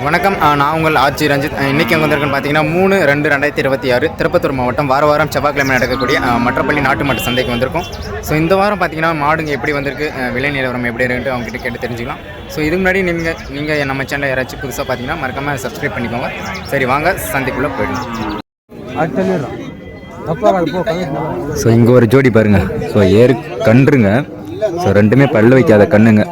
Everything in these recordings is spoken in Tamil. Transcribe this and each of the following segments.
வணக்கம். நான் உங்கள் ஆட்சி ரஞ்சித். இன்றைக்கி அங்கே வந்திருக்குன்னு பார்த்தீங்கன்னா 3/2/2026 திருப்பத்தூர் மாவட்டம் வாரம் செவ்வாய்க்கிழமை நடக்கக்கூடிய மற்றப்பள்ளி நாட்டு மாட்டு சந்தைக்கு வந்திருக்கும். ஸோ இந்த வாரம் பார்த்தீங்கன்னா மாடுங்க எப்படி வந்திருக்கு, விலை நிலவரம் எப்படி இருக்குன்ட்டு அவங்ககிட்ட கேட்டு தெரிஞ்சுக்கலாம். ஸோ இதுக்கு முன்னாடி நீங்கள் நம்ம சேனலில் யாராச்சும் புதுசாக பார்த்தீங்கன்னா மறக்காமல் சப்ஸ்கிரைப் பண்ணிக்கோங்க. சரி வாங்க சந்தைக்குள்ளே போயிடலாம். ஸோ இங்கே ஒரு ஜோடி பாருங்கள். ஸோ ஏறு கன்றுங்க. ஸோ ரெண்டுமே பல்லு வைக்காத கண்ணுங்க.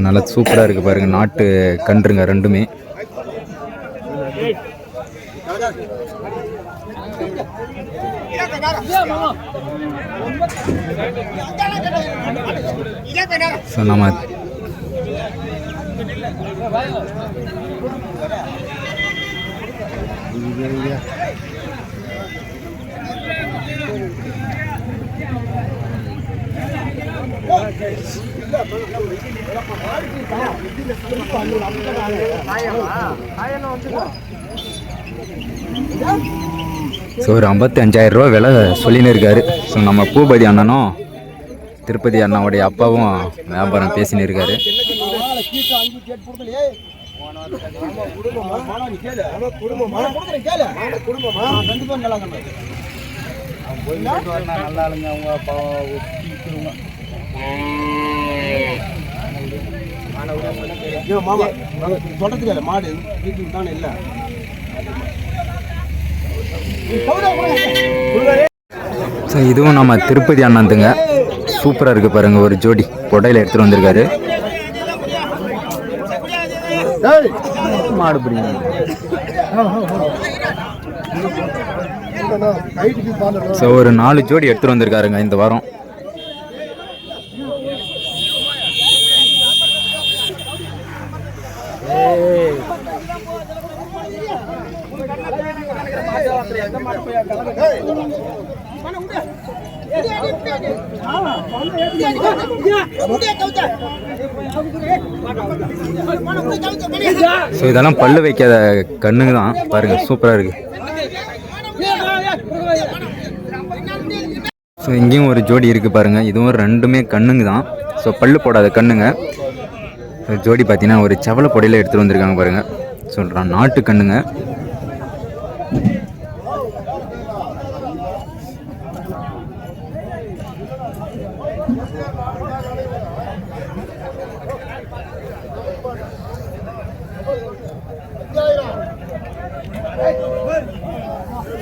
நல்லா சூப்பராக இருக்குது பாருங்கள். நாட்டு கன்றுங்க ரெண்டுமே. ஸோ நம்ம ஸோ ஒரு 55,000 ரூபா விலை சொல்லின்னு இருக்காரு. ஸோ நம்ம பூபதி அண்ணனும் திருப்பதி அண்ணாவுடைய அப்பாவும் வியாபாரம் பேசின்னு இருக்காரு. ஸோ இதுவும் நம்ம திருப்பதி அண்ணாந்துங்க. சூப்பராக இருக்குது பாருங்க. ஒரு ஜோடி கொடையில் எடுத்துகிட்டு வந்திருக்காரு. மாடு பிடிங்க. ஸோ ஒரு 4 ஜோடி எடுத்துகிட்டு வந்திருக்காருங்க இந்த வாரம். ஸோ இதெல்லாம் பல்லு வைக்காத கண்ணுங்க தான் பாருங்க. சூப்பராக இருக்கு. ஸோ இங்கேயும் ஒரு ஜோடி இருக்கு பாருங்க. இதுவும் ரெண்டுமே கண்ணுங்க தான். ஸோ பல்லு போடாத கண்ணுங்க. ஜோடி பார்த்தீங்கன்னா ஒரு செவலை பொடையில் எடுத்துகிட்டு வந்திருக்காங்க பாருங்க. சொல்கிறான் நாட்டு கண்ணுங்க.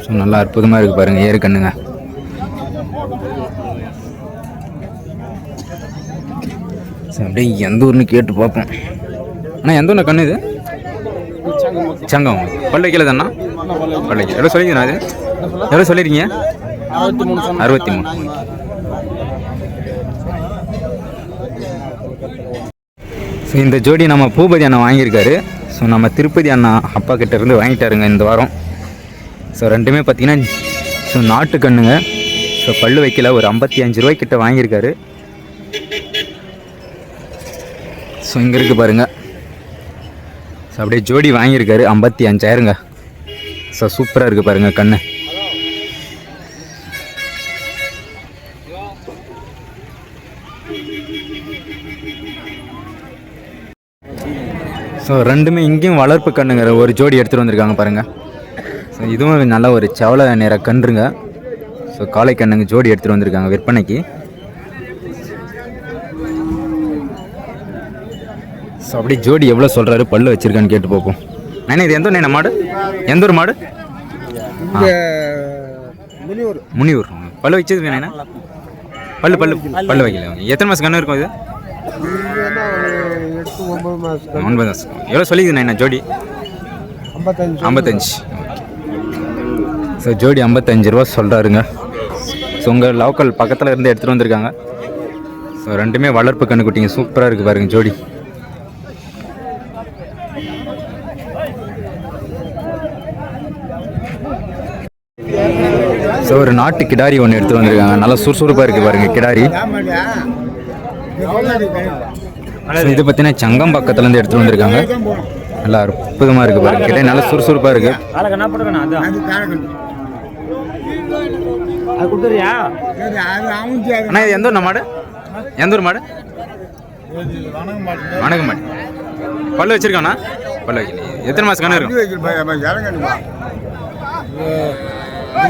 ஸோ நல்லா அற்புதமாக இருக்குது பாருங்கள் ஏறு கண்ணுங்க. ஸோ அப்படியே எந்த ஊர்னு கேட்டு பார்ப்போம். அண்ணா எந்த ஊர்னா கண்ணு இது? சங்கம். பல்லு வைக்கல தானா? பல்லு வைக்கல. எவ்வளோ சொல்லிங்கண்ணா அது? எவ்வளோ சொல்லியிருக்கீங்க? 63. ஸோ இந்த ஜோடி நம்ம பூபதி அண்ணா வாங்கியிருக்காரு. ஸோ நம்ம திருப்பதி அண்ணா அப்பா கிட்ட இருந்து வாங்கிட்டாருங்க இந்த வாரம். ஸோ ரெண்டுமே பார்த்தீங்கன்னா ஸோ நாட்டு கண்ணுங்க. ஸோ பல்லு வைக்கல. ஒரு 55 ரூபாய்க்கிட்ட வாங்கியிருக்காரு. ஸோ இங்கே இருக்குது பாருங்கள். ஸோ அப்படியே ஜோடி வாங்கியிருக்காரு 55,000ங்க. ஸோ சூப்பராக இருக்குது பாருங்கள் கண்ணு. ஸோ ரெண்டுமே இங்கேயும் வளர்ப்பு கண்ணுங்கிற ஒரு ஜோடி எடுத்துகிட்டு வந்திருக்காங்க பாருங்கள். ஸோ இதுவும் நல்ல ஒரு செவலை நேர கன்றுங்க. ஸோ காளை கண்ணுங்க ஜோடி எடுத்துகிட்டு வந்திருக்காங்க விற்பனைக்கு. ஸோ அப்படி ஜோடி எவ்வளோ சொல்கிறாரு பல்லு வச்சுருக்கான்னு கேட்டு பார்ப்போம். அண்ணா இது எந்த ஊர் மாடு? எந்த ஒரு மாடு? முனியூர். பல்லு வச்சது வேணா? பல்லு பல்லு பல்லு வைக்கல. எத்தனை மாதம் கண்ணு இருக்கும் இது? 9 மாதம். எவ்வளோ சொல்லிக்குதுண்ணா என்ன ஜோடி? 55. ஸோ ஜோடி 55 ரூபா சொல்கிறாருங்க. ஸோ உங்கள் லோக்கல் பக்கத்தில் இருந்து எடுத்துகிட்டு வந்திருக்காங்க. ஸோ ரெண்டுமே வளர்ப்பு கண்ணுக்குட்டிங்க. சூப்பராக இருக்குது பாருங்க ஜோடி. ஸோ ஒரு நாட்டு கிடாரி ஒன்று எடுத்துகிட்டு வந்திருக்காங்க. நல்லா சுறுசுறுப்பாக இருக்குது பாருங்கள் கிடாரி. இது பார்த்தீங்கன்னா சங்கம் பக்கத்துலேருந்து எடுத்துகிட்டு வந்திருக்காங்க. நல்லா அற்புதமாக இருக்குது பாருங்க. கிட்ட நல்லா சுறுசுறுப்பாக இருக்குது. அண்ணா இது எந்த ஊர் மாடு? எந்த ஊர் மாடு? வணக்கம் மாட்டி பல்லு வச்சிருக்காண்ணா? பல்லு வைக்கல. எத்தனை மாதம் கண்ணு இருக்கும்?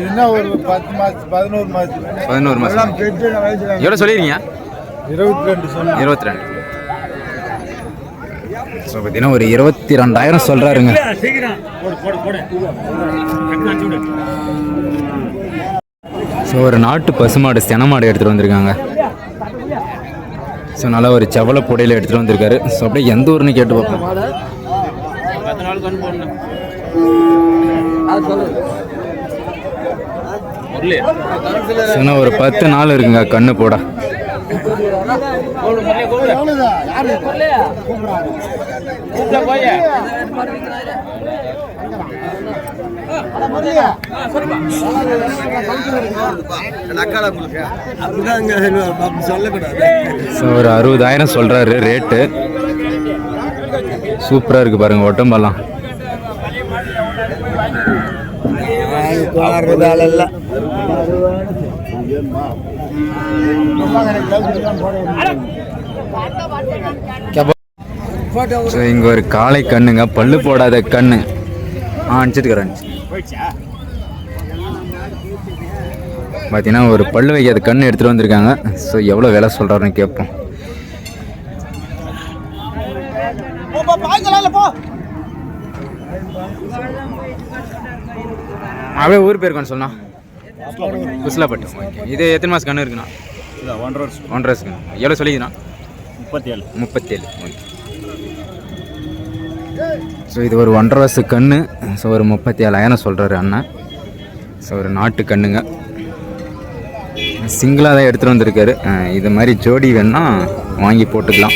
என்ன ஒரு 10 மாதம் 11 மாதம். 11 மாதம். எவ்வளோ சொல்லிடுறீங்க? 22. 22. ஸோ பார்த்தீங்கன்னா ஒரு 22,000 சொல்கிறாருங்க. ஸோ ஒரு நாட்டு பசுமாடு செனமாடு எடுத்துகிட்டு வந்திருக்காங்க. ஸோ நல்லா ஒரு செவலை புடையில் எடுத்துகிட்டு வந்திருக்காரு. ஸோ அப்படியே எந்த ஊருன்னு கேட்டு பார்ப்போம். ஒரு 10 நாள் இருக்குங்க கண்ணு போட. ஒரு 60,000 சொல்றாரு ரேட்டு. சூப்பரா இருக்கு பாருங்க ஒட்டம்பெல்லாம். இங்க ஒரு காளை கண்ணுங்க, பல்லு போடாத கண்ணு. அனுப்பிச்சிட்டுக்கிறேன். பார்த்தீங்கன்னா ஒரு பல்லு வைக்காத கண்ணு எடுத்துகிட்டு வந்திருக்காங்க. ஸோ எவ்வளோ விலை சொல்கிறாருன்னு கேட்போம். அவன் ஊர் பேருக்கான்னு சொன்னா குஸ்லாப்பட்டு. இது எத்தனை மாதம் கண்ணு இருக்குண்ணா? 1.5 வருஷம். எவ்வளோ சொல்லிக்குண்ணா? 37. ஸோ இது ஒரு 1.5 வருஷம் கண்ணு. ஸோ ஒரு 37,000 சொல்கிறாரு அண்ணன். ஸோ ஒரு நாட்டு கண்ணுங்க, சிங்கிளாக தான் எடுத்துகிட்டு வந்திருக்காரு. இது மாதிரி ஜோடி வேணா வாங்கி போட்டுக்கலாம்.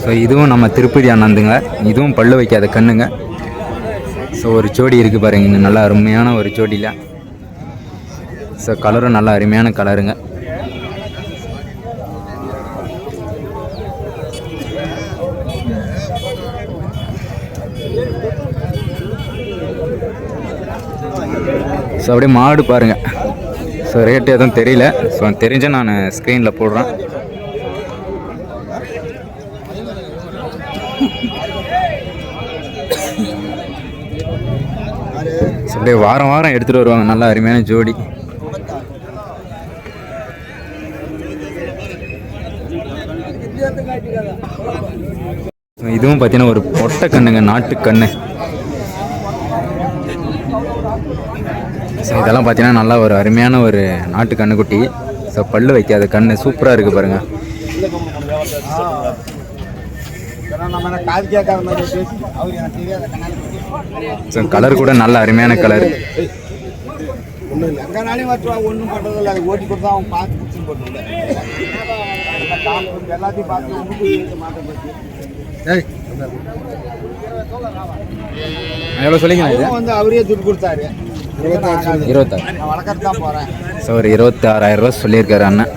ஸோ இதுவும் நம்ம திருப்பதி அண்ணாந்துங்க. இதுவும் பல்லு வைக்காத கண்ணுங்க. ஸோ ஒரு ஜோடி இருக்குது பாருங்க, இங்கே நல்லா அருமையான ஒரு ஜோடியில். ஸோ கலரும் நல்லா அருமையான கலருங்க. ஸோ அப்படியே மாடு பாருங்கள். ஸோ ரேட்டு எதுவும் தெரியல. ஸோ தெரிஞ்சால் நான் ஸ்க்ரீனில் போடுறேன். ஸோ அப்படியே வாரம் வாரம் எடுத்துகிட்டு வருவாங்க. நல்லா அருமையான ஜோடி. இதுவும் பார்த்தீங்கன்னா ஒரு பொட்டை கண்ணுங்க, நாட்டு கண்ணு. ஸோ இதெல்லாம் பார்த்தீங்கன்னா நல்லா ஒரு அருமையான ஒரு நாட்டு கண்ணுக்குட்டி. ஸோ பல்லு வைக்காத கண்ணு சூப்பராக இருக்குது பாருங்கள். ஸோ கலர் கூட நல்ல அருமையான கலர். எவ்வளோ சொல்லிங்க? அவரே துட்டு கொடுத்தாரு. 26. ஸோ ஒரு 26,000 சொல்லியிருக்காரு அண்ணன்.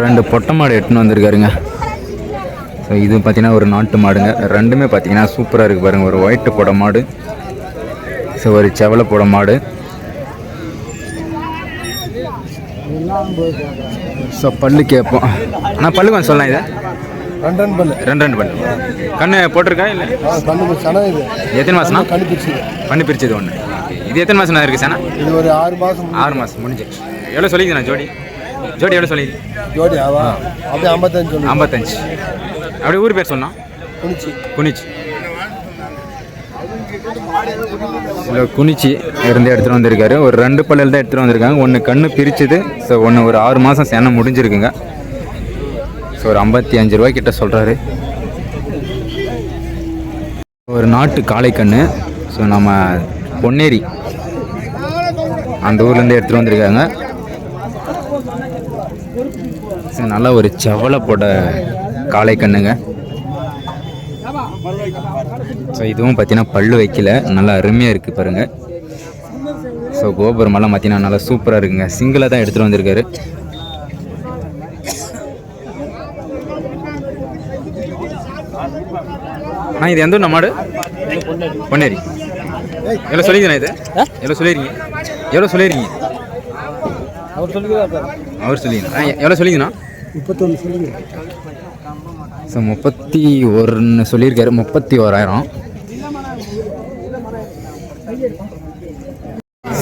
2 பொட்டை மாடு எடுத்துன்னு வந்திருக்காருங்க. ஸோ இது பார்த்தீங்கன்னா ஒரு நாட்டு மாடுங்க. ரெண்டுமே பார்த்தீங்கன்னா சூப்பராக இருக்குது பாருங்கள். ஒரு ஒயிட்டு போட மாடு, ஸோ ஒரு செவலை போட மாடு. ஸோ பல்லு கேட்போம். ஆனால் பல்லு கொஞ்சம் சொல்லலாம். இதை 2 பல்லு. 2 பல்லு. கண்ணு போட்டிருக்கா இல்லை? எத்தனை மாதம்னா? கண்ணு பிரிச்சது ஒன்று. இது எத்தனை மாதம் இருக்குது சார்? இது ஒரு 6 மாதம். 6 மாதம் முடிஞ்சிடுச்சு. எவ்வளோ சொல்லிக்குதுண்ணா ஜோடி? ஜோடி எவ்வளோ சொல்லிது? ஜோடி அப்படியே 55. 55. அப்படியே ஊர் பேர் சொன்னா? குனிச்சி. இல்லை குனிச்சி இருந்து எடுத்துகிட்டு வந்திருக்காரு. ஒரு 2 பல்லில் தான் எடுத்துகிட்டு வந்திருக்காங்க. ஒன்று கண்ணு பிரிச்சுது. ஸோ ஒன்று ஒரு 6 மாதம் சேனை முடிஞ்சிருக்குங்க. ஸோ ஒரு 55 ரூபாய்க்கிட்ட சொல்கிறாரு. ஒரு நாட்டு காளை கண்ணு. ஸோ நம்ம பொன்னேரி அந்த ஊர்லேருந்து எடுத்துகிட்டு வந்திருக்காங்க. ஸோ நல்லா ஒரு செவலை போட காளை கண்ணுங்க. ஸோ இதுவும் பார்த்தீங்கன்னா பல்லு வைக்கல, நல்லா அருமையாக இருக்குது பாருங்கள். ஸோ கோபுரமெல்லாம் பார்த்தீங்கன்னா நல்லா சூப்பராக இருக்குங்க. சிங்கிளாக தான் எடுத்துகிட்டு வந்திருக்காரு. இது எந்த ஊர் மாடு? பொன்னேரி. எவ்வளோ சொல்லிக்கிறேன்? இது எவ்வளோ சொல்லிடுறீங்க? அவர் சொல்லிக்கிறார். அவர் சொல்லிங்கண்ணா எவ்வளோ சொல்லிங்கண்ணா? 31 சொல்லுங்க. ஸோ 31 சொல்லியிருக்காரு. 31,000.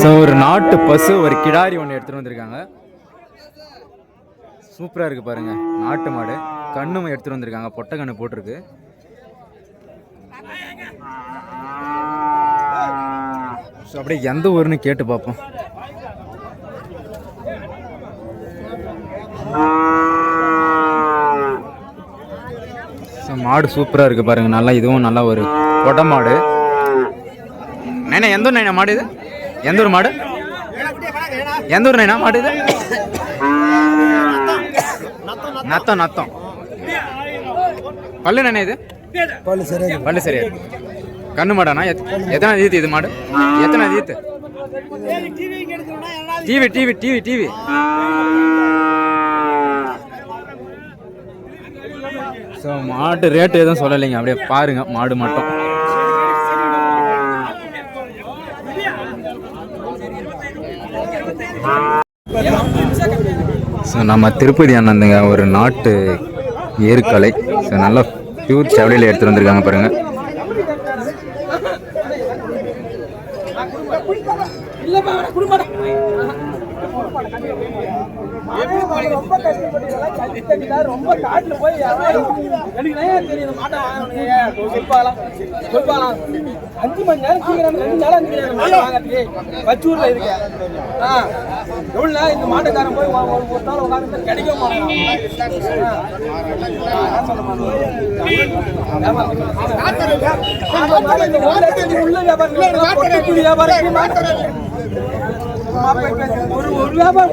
ஸோ ஒரு நாட்டு பசு ஒரு கிடாரி ஒன்று எடுத்துகிட்டு வந்திருக்காங்க. சூப்பராக இருக்குது பாருங்கள். நாட்டு மாடு கண்ணும் எடுத்துகிட்டு வந்திருக்காங்க. பொட்டை கண்ணு போட்டிருக்கு. ஸோ அப்படியே எந்த ஊருன்னு கேட்டு பார்ப்போம். ஸோ மாடு சூப்பராக இருக்குது பாருங்கள். நல்லா இதுவும் நல்லா ஒரு பொட்டை மாடு. நைனா எந்த ஊர் நைனா மாடு இது? எந்த ஊர் மாடு? எந்த ஊர் நைனா மாடு இது? நத்தம் நத்தம். பல்லு நைனா இது? பல்லு சரியா கண்ணு மாடாண்ணா? எத்தனை தீத்து இது மாடு? எத்தனை தீத்து? TV TV TV TV. So மாட்டு ரேட்டு எதுவும் சொல்லலைங்க. அப்படியே பாருங்க மாடு மட்டும். ஸோ நம்ம திருப்பதி அண்ணந்துங்க ஒரு நாட்டு ஏற்கலை. ஸோ நல்லா பியூர் செவலையில் எடுத்துகிட்டு வந்திருக்காங்க பாருங்கள். ரொம்ப கஷ்டப்பட்டு ரொம்ப காட்டுல போய் எனக்கு தெரியும் மாட்டை வாங்கலாம் 5 மணி நேரம் சீக்கிரம் 2 நாள் மாட்டை வாங்கறதுக்கு வச்சூர்ல இருக்கு. எவ்வளோ இந்த மாட்டுக்காரன் போய் ஒரு நாள் உட்காந்து கிடைக்க மாட்டான். உள்ள வியாபாரம்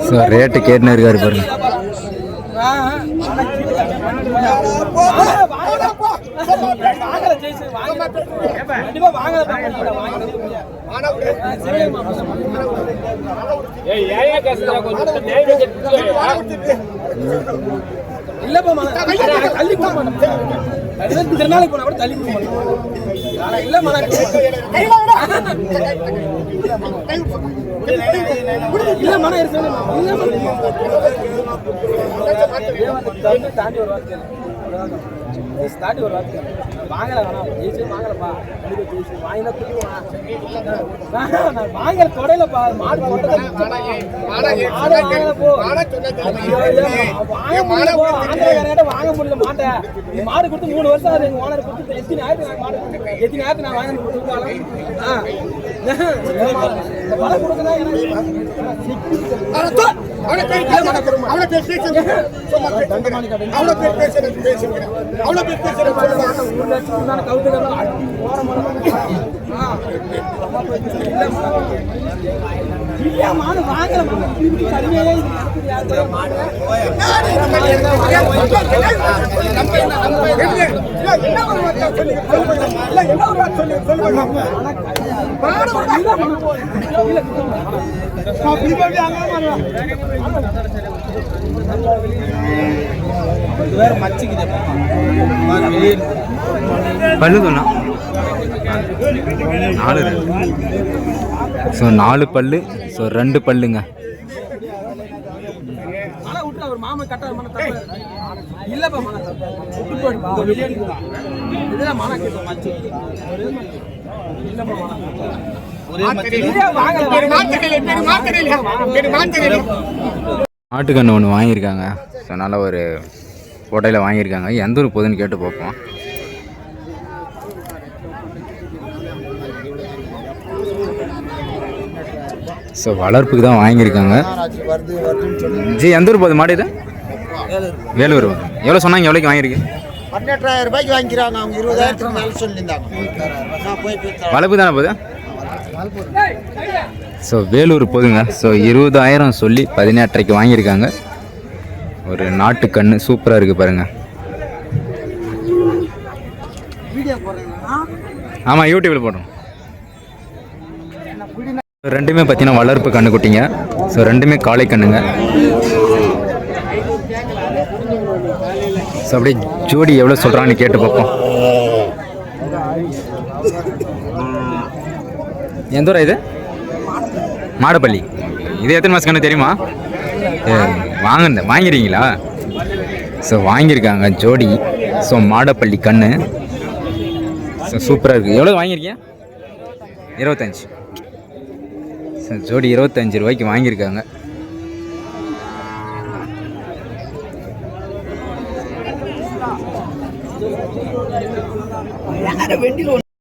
ஸோ ரேட்டு கேட்டுன்னு இருக்காரு பாருங்க. இல்லப்பா தள்ளி போட மாட்டேன். நாளைக்கு போனா கூட தள்ளி போட மாட்டேன். இல்லம்மா இல்ல மன தாண்டி ஒரு வார்த்தை தாண்டி ஒரு வார்த்தை வாங்கல வேணாம் ஜெயிச்சு வாங்கலப்பா ஜெயிச்சு வாங்கினா நான் வாங்கல தொடையிலப்பா மாடு வாங்க முடியல மாட்டேன். மாடு கொடுத்து 3 வருஷம் ஆகுது. எங்க ஓனர் கொடுத்து எத்தனை ஆயிரத்து மாடு எத்தனை ஆயிரத்து நான் வாங்கி கொடுத்துருக்காங்க. வலை கொடுக்குறா மாடு வாங்கல பல்லு சொன்னா 4. ஸோ 4 பல்லு. ஸோ 2 பல்லுங்க. மாட்டுக்கண்ணு ஒன்று வாங்கியிருக்காங்க. ஸோ நல்ல ஒரு கோட்டையில் வாங்கியிருக்காங்க. எந்த ஊர் போகுதுன்னு கேட்டு பார்ப்போம். ஸோ வளர்ப்புக்கு தான் வாங்கியிருக்காங்க. ஜி எந்த ஊர் போகுது மாடு இது? வேலூர். எவ்வளோ சொன்னாங்க? எவ்வளோக்கு வாங்கியிருக்கு? 18,000 ரூபாய்க்கு வாங்கிக்கிறாங்க. அவங்க 20,000 மேலே சொல்லியிருந்தாங்க. வளர்ப்பு தானே போகுது? ஸோ வேலூர் போதுங்க. ஸோ 20,000 சொல்லி 18,500 வாங்கியிருக்காங்க. ஒரு நாட்டு கண்ணு சூப்பராக இருக்குது பாருங்கள். ஆமாம் யூடியூப்பில் போடுறோம். ரெண்டுமே பார்த்தீங்கன்னா வளர்ப்பு கண்ணு குட்டிங்க. ஸோ ரெண்டுமே காளை கண்ணுங்க. ஸோ அப்படியே ஜோடி எவ்வளோ சொல்கிறான்னு கேட்டு பார்ப்போம். எந்த ஊரா இது? மாடப்பள்ளி. இது எத்தனை மாதம் கண்ணு தெரியுமா? வாங்கிறீங்களா? ஸோ வாங்கியிருக்காங்க ஜோடி. ஸோ மாடப்பள்ளி கண்ணு. ஸோ சூப்பராக இருக்குது. எவ்வளோ வாங்கியிருக்கீங்க? 25. ஸோ ஜோடி 25 ரூபாய்க்கு வாங்கியிருக்காங்க.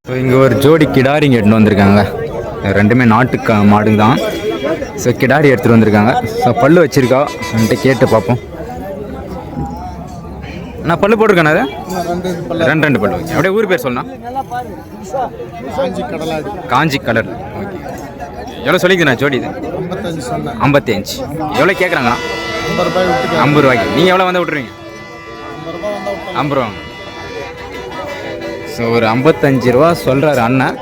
ஸோ இங்கே ஒரு ஜோடி கிடாரிங்க எடுத்துன்னு வந்திருக்காங்க. ரெண்டுமே நாட்டு மாடுங்க தான். ஸோ கிடாரி எடுத்துகிட்டு வந்திருக்காங்க. ஸோ பல்லு வச்சுருக்கா என்கிட்ட கேட்டு பார்ப்போம். நான் பல்லு போட்டிருக்கேன். அது ரெண்டு பல்லு. அப்படியே ஊர் பேர் சொல்லலாம். காஞ்சி கலர். ஓகே. எவ்வளோ சொல்லிக்கிறேண்ணா ஜோடி இது? 55. எவ்வளோ கேட்குறாங்கண்ணா? 50 ரூபாய்க்கு. நீங்கள் எவ்வளோ வந்து விட்ருவீங்க? 50 ரூபா. ஸோ ஒரு 55 ரூபா சொல்கிறாரு அண்ணன்.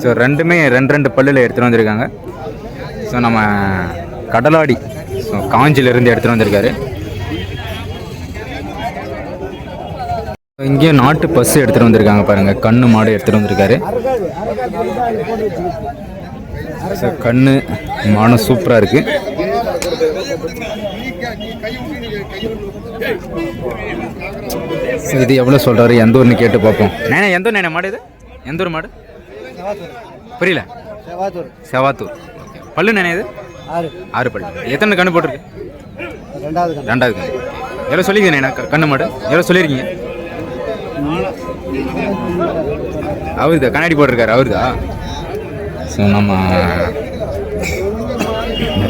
ஸோ ரெண்டுமே ரெண்டு பல்லில் எடுத்துகிட்டு வந்திருக்காங்க. ஸோ நம்ம கடலாடி, ஸோ காஞ்சிலேருந்து எடுத்துகிட்டு வந்திருக்காரு. இங்கேயும் நாட்டு பசு எடுத்துகிட்டு வந்திருக்காங்க பாருங்கள். கண்ணு மாடு எடுத்துகிட்டு வந்திருக்காரு. ஸோ கண்ணு மாடும் சூப்பராக இருக்குது. ஸோ இது எவ்வளோ சொல்கிறாரு, எந்த ஊர்னு கேட்டு பார்ப்போம். நேனே எந்த ஊர் மாடு இது? எந்த ஊர் மாடு? புரியல. செவாத்தூர். பல்லு நேனே இது? 6 பல்லு. எத்தனை கண்ணு போட்டிருக்கு? 2வது கண்ணு. எவ்வளோ சொல்லிக்கிறேன் நேனா கண்ணு மாடு? எவ்வளோ சொல்லியிருக்கீங்க? அவருதா கண்ணாடி போட்டிருக்காரு? அவருதா? ஸோ நம்ம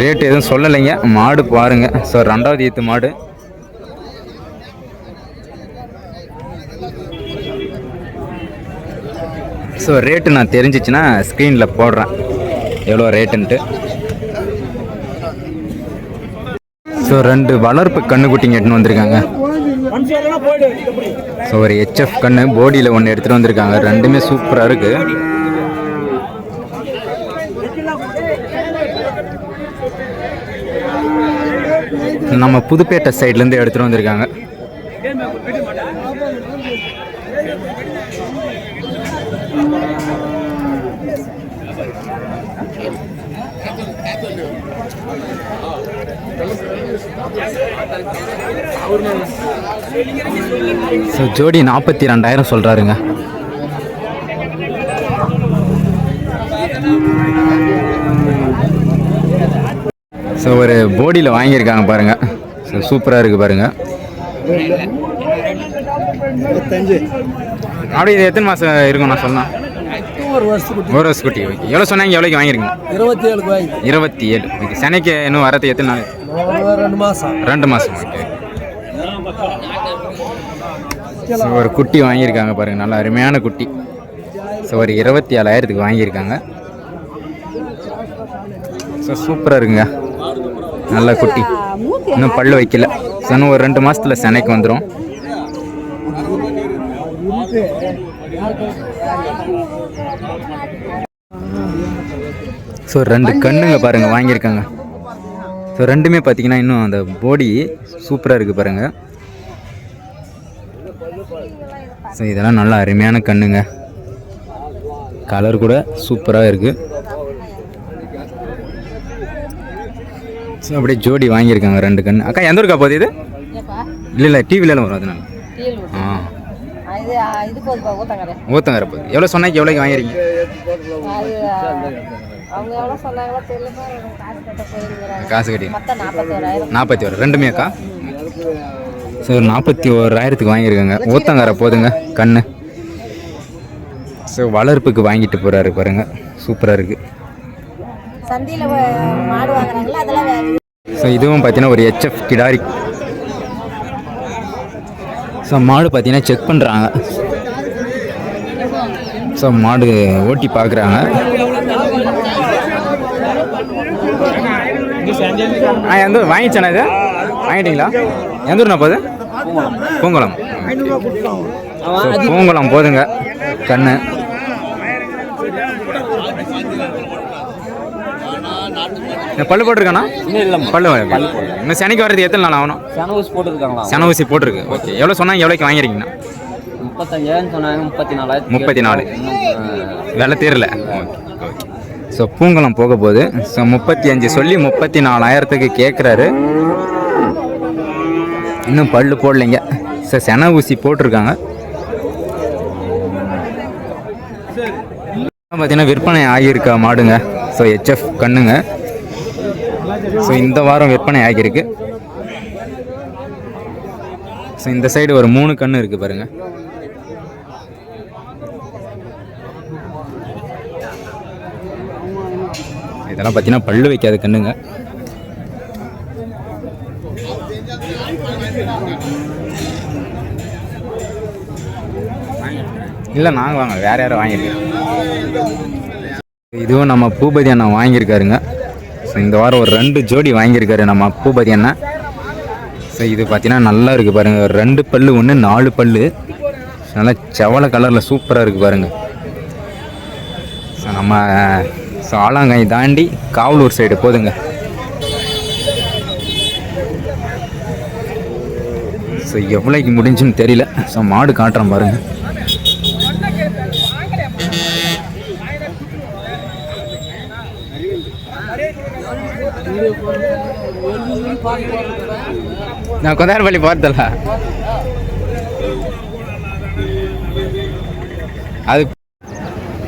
ரேட்டு எதுவும் சொல்லலைங்க. மாடு பாருங்கள். ஸோ 2வது ஈத்து மாடு. ஸோ ரேட்டு நான் தெரிஞ்சிச்சுன்னா ஸ்க்ரீனில் போடுறேன் எவ்வளோ ரேட்டுன்ட்டு. ஸோ 2 வளர்ப்பு கண்ணுக்குட்டிங்க எடுத்துன்னு வந்திருக்காங்க. ஸோ ஒரு ஹெச்எஃப் கண்ணு போடியில் ஒன்று எடுத்துகிட்டு வந்திருக்காங்க. ரெண்டுமே சூப்பராக இருக்குது. நம்ம புதுப்பேட்டை சைட்லேருந்து எடுத்துகிட்டு வந்திருக்காங்க. ஸோ ஜோடி 42,000 சொல்கிறாருங்க. ஸோ ஒரு போடியில் வாங்கியிருக்காங்க பாருங்கள். ஸோ சூப்பராக இருக்குது பாருங்கள். அப்படி இது எத்தனை மாதம் இருக்கும் நான் சொன்னேன்? 1 வருஷ குட்டி. ஓகே. எவ்வளோ சொன்னாங்க? எவ்வளோக்கு வாங்கியிருக்கீங்க? 27. ஓகே. சென்னைக்கு இன்னும் வரது எத்தனை நாள்? 2 மாதம். ஓகே. ஸோ ஒரு குட்டி வாங்கியிருக்காங்க பாருங்கள். நல்ல அருமையான குட்டி. ஸோ ஒரு 27,000க்கு வாங்கியிருக்காங்க. ஸோ சூப்பராக இருக்குங்க. நல்ல குட்டி. இன்னும் பல்லு வைக்கல. ஸோ இன்னும் ஒரு 2 மாதத்தில் சென்னைக்கு வந்துடும். ஸோ 2 கண்ணுங்க பாருங்கள் வாங்கியிருக்காங்க. ஸோ ரெண்டுமே பார்த்தீங்கன்னா இன்னும் அந்த போடி சூப்பராக இருக்குது பாருங்கள். ஸோ இதெல்லாம் நல்லா அருமையான கண்ணுங்க. கலர் கூட சூப்பராக இருக்குது. ஸோ அப்படியே ஜோடி வாங்கியிருக்காங்க 2 கண்ணு. அக்கா எந்த ஊருக்கா போகுது இது? இல்லை டிவிலலாம் வரும் அதனால. ஊத்தங்கரை போகுது. எவ்வளோ சொன்னாங்க? எவ்வளோக்கு வாங்கிருக்கீங்க? காசு கட்டி 41. ரெண்டுமே அக்கா. ஸோ 41,000க்கு வாங்கியிருக்காங்க. ஊத்தங்கரை போதுங்க கண்ணு. ஸோ வளர்ப்புக்கு வாங்கிட்டு போகிறாரு பாருங்க. சூப்பராக இருக்குது. ஸோ இதுவும் பார்த்தீங்கன்னா ஒரு ஹெச்எஃப் கிடாரி. ஸோ மாடு பார்த்தீங்கன்னா செக் பண்ணுறாங்க. ஸோ மாடு ஓட்டி பார்க்குறாங்க. எந்த ஊர் வாங்கிச்சானே? இது வாங்கிட்டீங்களா? எந்த ஊர்னா போகுது? பூங்குளம். பூங்குளம் போதுங்க கண்ணு. பல்லு போட்டிருக்கானா? பல்லு இன்னும் சென்னைக்கு வர்றது எத்தனை நாள் ஆகணும்? சென ஊசி போட்டிருக்கு. ஓகே. எவ்வளோ சொன்னாங்க? எவ்வளோக்கு வாங்கிருக்கீங்கண்ணா? 35,000 சொன்னாங்க. 34. விலை தீரல. ஓகே. ஸோ பூங்குளம் போக போகுது. ஸோ 35 சொல்லி 34,000க்கு கேட்குறாரு. இன்னும் பல்லு போடலைங்க. சார் சென ஊசி போட்டிருக்காங்க. பார்த்தீங்கன்னா விற்பனை ஆகியிருக்கா மாடுங்க. ஸோ ஹெச்எஃப் கண்ணுங்க. ஸோ இந்த வாரம் விற்பனை ஆகியிருக்கு. ஸோ இந்த சைடு ஒரு 3 கன்று இருக்குது பாருங்கள். இதெல்லாம் பார்த்தீங்கன்னா பல்லு வைக்காத கண்ணுங்க. இல்லை நாங்கள் வாங்க, வேறு யாரும் வாங்கியிருக்கோம். இதுவும் நம்ம பூபதி அண்ணா வாங்கியிருக்காருங்க. ஸோ இந்த வாரம் ஒரு 2 ஜோடி வாங்கியிருக்காரு நம்ம பூபதி அண்ணா. ஸோ இது பார்த்தீங்கன்னா நல்லா இருக்குது பாருங்கள். ஒரு 2 பல்லு ஒன்று 4 பல்லு நல்லா செவலை கலரில் சூப்பராக இருக்குது பாருங்கள். ஸோ நம்ம ஸோ ஆலாங்காய் தாண்டி காவலூர் சைடு போதுங்க. ஸோ எவ்வளோக்கு முடிஞ்சுன்னு தெரியல. ஸோ மாடு காட்டுறேன் பாருங்கள். நான் கொந்தாரப்பள்ளி போகிறதில்ல அது.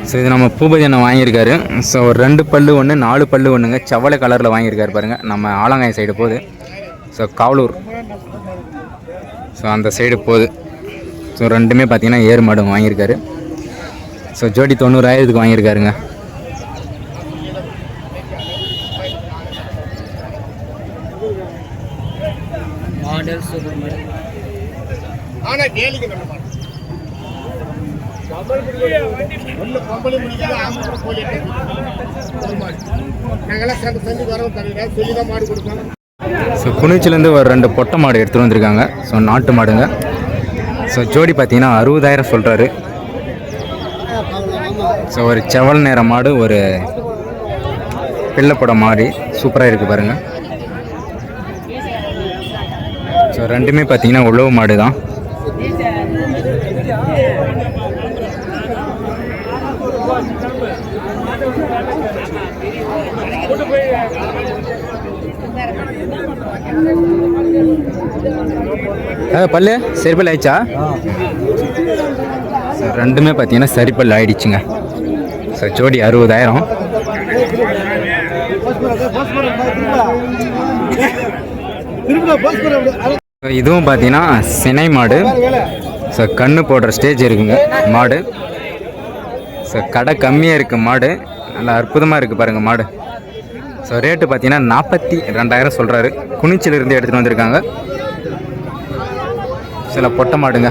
ஸோ இது நம்ம பூபதி அண்ணன் வாங்கியிருக்காரு. ஸோ ஒரு 2 பல்லு ஒன்று 4 பல்லு ஒன்றுங்க செவலை கலரில் வாங்கியிருக்காரு பாருங்கள். நம்ம ஆலங்காய் சைடு போகுது. ஸோ காவலூர் ஸோ அந்த சைடு போகுது. ஸோ ரெண்டுமே பார்த்தீங்கன்னா ஏறு மாடு வாங்கியிருக்காரு. ஸோ ஜோடி 90,000க்கு வாங்கியிருக்காருங்க. ஸோ குனிச்சிலேருந்து ஒரு 2 பொட்டை மாடு எடுத்துகிட்டு வந்திருக்காங்க. ஸோ நாட்டு மாடுங்க. ஸோ ஜோடி பார்த்தீங்கன்னா 60,000 சொல்கிறாரு. ஸோ ஒரு செவல் நேர மாடு, ஒரு பிள்ளைப்பட மாடு சூப்பராக இருக்குது பாருங்கள். ஸோ ரெண்டுமே பார்த்தீங்கன்னா உழவு மாடு தான். பல்லு சரிப்பல் ஆயிடுச்சா? ஸோ ரெண்டுமே பார்த்தீங்கன்னா சரிப்பல் ஆயிடுச்சுங்க. ஸோ ஜோடி 60,000. இதுவும் பார்த்தீங்கன்னா சினை மாடு. ஸோ கண்ணு போடுற ஸ்டேஜ் இருக்குங்க மாடு. ஸோ கடை கம்மியாக இருக்குது மாடு. நல்லா அற்புதமாக இருக்குது பாருங்கள் மாடு. ஸோ ரேட்டு பார்த்தீங்கன்னா 42,000 சொல்கிறாரு. குனிச்சிலிருந்து எடுத்துகிட்டு வந்திருக்காங்க. சில பொட்டை மாடுங்க.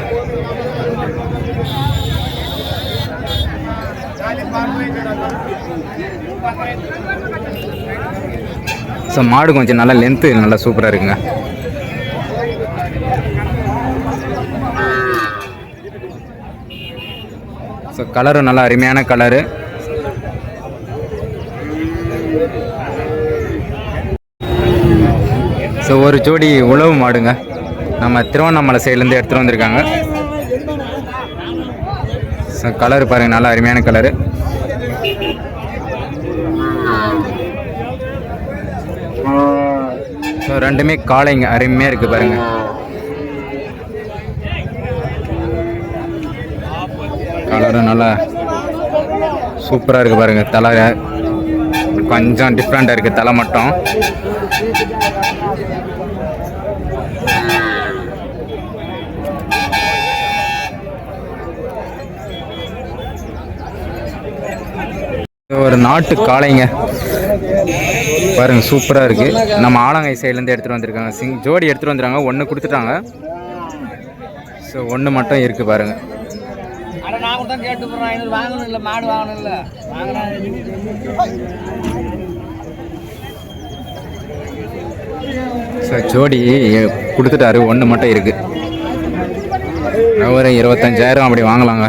ஸோ மாடு கொஞ்சம் நல்லா லென்த்து நல்லா சூப்பராக இருக்குங்க. ஸோ கலரும் நல்லா அருமையான கலரு. ஸோ ஒரு ஜோடி உழவு மாடுங்க. நம்ம திருவண்ணாமலை சைட்லேருந்து எடுத்துகிட்டு வந்திருக்காங்க. ஸோ கலரு பாருங்கள் நல்லா அருமையான கலரு. ஸோ ரெண்டுமே காளைங்க அருமையாக இருக்குது பாருங்கள். கலரும் நல்லா சூப்பராக இருக்குது பாருங்கள். தலை கொஞ்சம் டிஃப்ரெண்ட்டாக இருக்குது தலை மட்டும். ஒரு நாட்டு காளைங்க பாருங்க சூப்பராக இருக்குது. நம்ம ஆலங்காய் சைட்லேருந்து எடுத்துகிட்டு வந்திருக்காங்க. ஜோடி எடுத்துகிட்டு வந்துருக்காங்க. 1 கொடுத்துட்டாங்க. ஸோ 1 மட்டும் இருக்குது பாருங்கள். ஸோ ஜோடி கொடுத்துட்டாரு. 1 மட்டும் இருக்குது. ஒரு 25,000 அப்படி வாங்கலாங்க.